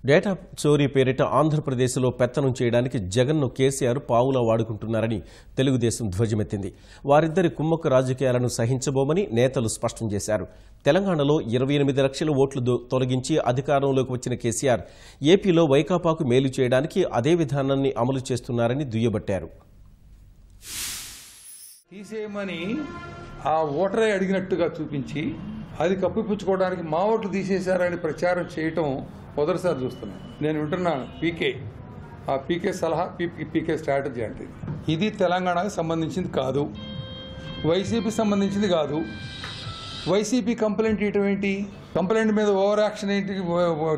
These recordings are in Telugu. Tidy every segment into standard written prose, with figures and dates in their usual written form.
డేటా చోరీ పేరిట ఆంధ్రప్రదేశ్లో పెత్తనం చేయడానికి జగన్ను కేసీఆర్ పావులా వాడుకుంటున్నారని తెలుగుదేశం ధ్వజమెత్తింది. వారిద్దరి కుమ్మక్కు రాజకీయాలను సహించబోమని నేతలు స్పష్టం చేశారు. తెలంగాణలో 28 లక్షల ఓట్లు తొలగించి అధికారంలోకి వచ్చిన కేసీఆర్ ఏపీలో వైకాపాకు మేలు చేయడానికి అదే విధానాన్ని అమలు చేస్తున్నారని దుయ్యబట్టారు. తీసేయమని ఆ ఓటరే అడిగినట్టుగా చూపించి అది కప్పిపుచ్చుకోవడానికి మా ఓట్లు తీసేశారని ప్రచారం చేయటం మొదటిసారి చూస్తున్నాను. నేను వింటున్నాను పీకే సలహా పీకే స్ట్రాటజీ అంటే ఇది తెలంగాణకు సంబంధించింది కాదు, వైసీపీ సంబంధించింది కాదు. వైసీపీ కంప్లైంట్ ఇవ్వటం ఏంటి? కంప్లైంట్ మీద ఓవర్ యాక్షన్ ఏంటి?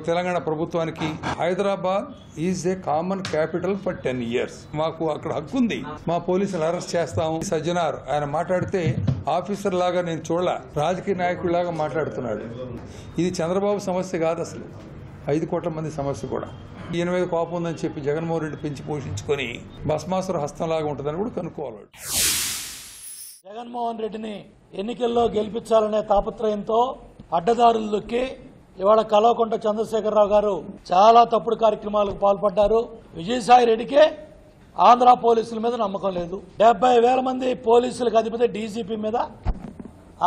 తెలంగాణ ప్రభుత్వానికి Hyderabad is a common capital for 10 years. మాకు అక్కడ హక్కు ఉంది. మా పోలీసులు అరెస్ట్ చేస్తాము. సజ్జనార్ ఆయన మాట్లాడితే ఆఫీసర్ లాగా నేను చూడలే, రాజకీయ నాయకుడిలాగా మాట్లాడుతున్నాడు. ఇది చంద్రబాబు సమస్య కాదు, అసలు 5 కోట్ల మంది సమస్య కూడా. ఈయన మీద కోపం ఉందని చెప్పి జగన్మోహన్ రెడ్డి పెంచి పోషించుకొని భస్మాసుర హస్తంలాగా ఉంటుందని కూడా కనుక్కోవాలి. జగన్మోహన్ రెడ్డిని ఎన్నికల్లో గెలిపించాలనే తాపత్రయంతో అడ్డదారులు దొక్కి ఇవాళ కల్వకుంట్ల చంద్రశేఖరరావు గారు చాలా తప్పుడు కార్యక్రమాలకు పాల్పడ్డారు. విజయసాయి రెడ్డికే ఆంధ్ర పోలీసుల మీద నమ్మకం లేదు. 70,000 మంది పోలీసులకు అధిపతి డీజీపీ మీద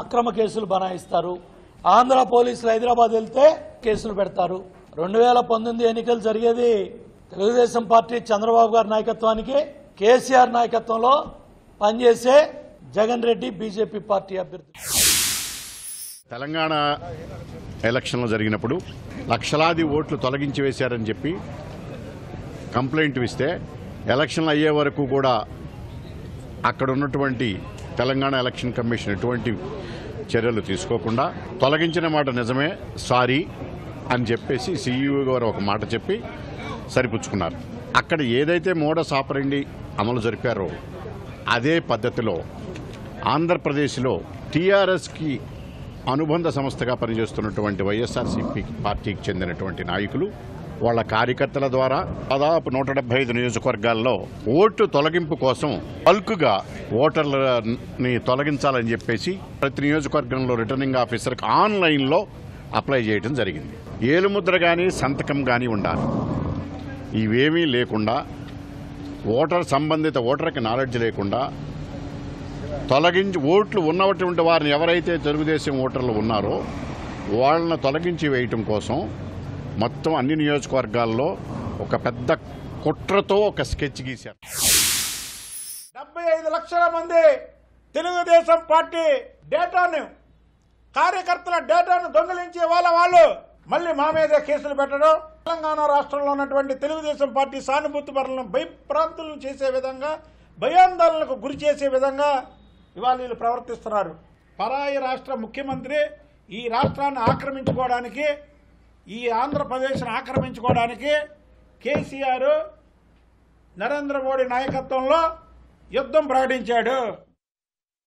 అక్రమ కేసులు బనాయిస్తారు. ఆంధ్ర పోలీసులు హైదరాబాద్ వెళ్తే కేసులు పెడతారు. 2019 ఎన్నికలు జరిగేది తెలుగుదేశం పార్టీ చంద్రబాబు గారి నాయకత్వానికి, కేసీఆర్ నాయకత్వంలో పనిచేసే జగన్ రెడ్డి బీజేపీ పార్టీ అభ్యర్థి. తెలంగాణ ఎలక్షన్లు జరిగినప్పుడు లక్షలాది ఓట్లు తొలగించి వేశారని చెప్పి కంప్లైంట్ ఇస్తే ఎలక్షన్లు అయ్యే వరకు కూడా అక్కడ ఉన్నటువంటి తెలంగాణ ఎలక్షన్ కమిషన్ ఎటువంటి చర్యలు తీసుకోకుండా తొలగించిన మాట నిజమే, సారీ అని చెప్పేసి సీఈఓ గారు ఒక మాట చెప్పి సరిపుచ్చుకున్నారు. అక్కడ ఏదైతే మోడస్ ఆపరెండి అమలు జరిపారో అదే పద్ధతిలో ఆంధ్రప్రదేశ్లో టీఆర్ఎస్కి అనుబంధ సంస్థగా పనిచేస్తున్నటువంటి వైఎస్ఆర్సీపీ పార్టీకి చెందినటువంటి నాయకులు వాళ్ళ కార్యకర్తల ద్వారా దాదాపు 175 నియోజకవర్గాల్లో ఓటు తొలగింపు కోసం బల్క్గా ఓటర్లని తొలగించాలని చెప్పేసి ప్రతి నియోజకవర్గంలో రిటర్నింగ్ ఆఫీసర్కి ఆన్లైన్లో అప్లై చేయడం జరిగింది. ఏలుముద్ర కానీ సంతకం కానీ ఉండాలి. ఇవేమీ లేకుండా సంబంధిత ఓటర్కి నాలెడ్జ్ లేకుండా తొలగించి ఓట్లు ఉన్నటువంటి వారిని ఎవరైతే తెలుగుదేశం ఓటర్లు ఉన్నారో వాళ్ళని తొలగించి వేయటం కోసం మొత్తం అన్ని నియోజకవర్గాల్లో ఒక పెద్ద కుట్రతో ఒక స్కెచ్ గీశారు. 75 లక్షల మంది తెలుగుదేశం పార్టీ డేటాను, కార్యకర్తల డేటాను దొంగిలించే వాళ్ళు మళ్ళీ మా మీద కేసులు పెట్టడం, తెలంగాణ రాష్ట్రంలో ఉన్నటువంటి తెలుగుదేశం పార్టీ సానుభూతి పరులను భయప్రాంతులను చేసే విధంగా, భయాందోళనకు గురి చేసే విధంగా ఇవాళ వీళ్ళు ప్రవర్తిస్తున్నారు. పరాయి రాష్ట్ర ముఖ్యమంత్రి ఈ రాష్ట్రాన్ని ఆక్రమించుకోవడానికి, ఈ ఆంధ్రప్రదేశ్ను ఆక్రమించుకోవడానికి కేసీఆర్ నరేంద్ర మోడీ నాయకత్వంలో యుద్ధం ప్రకటించాడు.